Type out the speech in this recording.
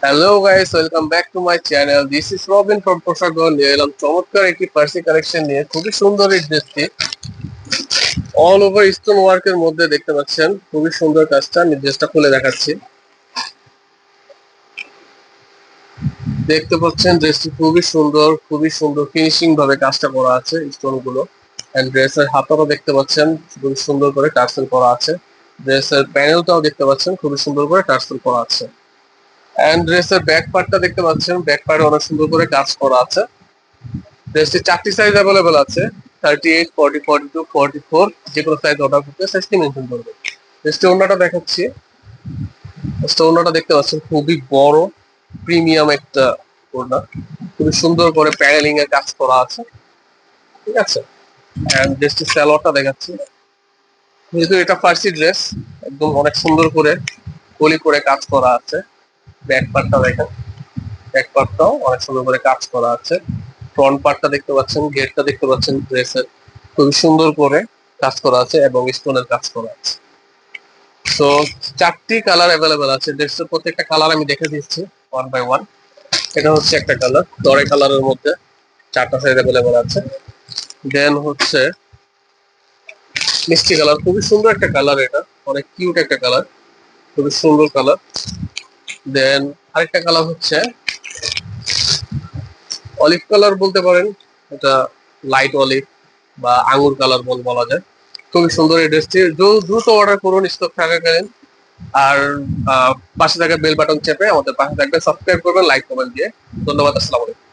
Hello guys, welcome back to my channel. This is Robin from Poshakganj. নিয়ে এলাম চমৎকার একটি ফার্সি কালেকশন নিয়ে। খুবই সুন্দর এই ড্রেসটি, অল ওভার স্টোন ওয়ার্কের মধ্যে দেখতে পাচ্ছেন। খুবই সুন্দর কাজটা, আমি ড্রেসটা খুলে দেখাচ্ছি। দেখতে পাচ্ছেন ড্রেসটি খুবই সুন্দর ফিনিশিং ভাবে কাজটা করা আছে স্টোন গুলো। এন্ড ড্রেসের হাতারও দেখতে পাচ্ছেন খুবই সুন্দর করে টার্সেল করা আছে। ড্রেসের প্যানেলটাও দেখতে পাচ্ছেন খুবই সুন্দর করে টার্সেল করা আছে। এন্ড ড্রেসের ব্যাক পার্টটা দেখতে পাচ্ছেন, ব্যাক পার্টে অনেক সুন্দর করে কাজ করা আছে। ড্রেসটি 4টি সাইজ অ্যাভেলেবল আছে, 38, 40, 42, 44। যে কোনো সাইজ অর্ডার করতে সাইজটি মেনশন করবেন। ড্রেসটি ওড়নাটা দেখাচ্ছি। ড্রেসটা ওড়নাটা দেখতে পাচ্ছেন খুবই বড় প্রিমিয়াম একটা ওড়না। খুবই সুন্দর করে প্যানেলিং এর কাজ করা আছে, ঠিক আছে। এন্ড ড্রেসটি সালোয়ারটা দেখাচ্ছি। যেহেতু এটা ফার্সি ড্রেস, একদম অনেক সুন্দর করে কলি করে কাজ করা আছে। ব্যাক পার্টটা দেখেন, ব্যাক পার্টটাও অনেক সুন্দর করে কাজ করা আছে। ফ্রন্ট পার্টটা দেখতে পাচ্ছেন, গেটটা দেখতে পাচ্ছেন ড্রেসের খুবই সুন্দর করে কাজ করা আছে এবং স্টোনের কাজ করা আছে। তো 4টি কালার অ্যাভেলেবেল আছে। ড্রেসের প্রত্যেকটা কালার আমি দেখে দিচ্ছি ওয়ান বাই ওয়ান। এটা হচ্ছে একটা কালার, দরে কালারের মধ্যে 4টা সাইজ অ্যাভেলেবেল আছে। দেন হচ্ছে মিষ্টি কালার, খুবই সুন্দর একটা কালার, এটা অনেক কিউট একটা কালার, খুবই সুন্দর কালার। দেন আরেকটা কালার হচ্ছে অলিভ কালার বলতে পারেন, এটা লাইট অলিভ বা আঙ্গুর কালার বলা যায়। খুবই সুন্দর এই ড্রেসটি, দ্রুত অর্ডার করুন স্টক থাকাকালীন। আর পাশে থাকা বেল বাটন চেপে আমাদের পাশে থাকবে, সাবস্ক্রাইব করবেন, লাইক কমেন্ট দিয়ে। ধন্যবাদ, আসসালামু আলাইকুম।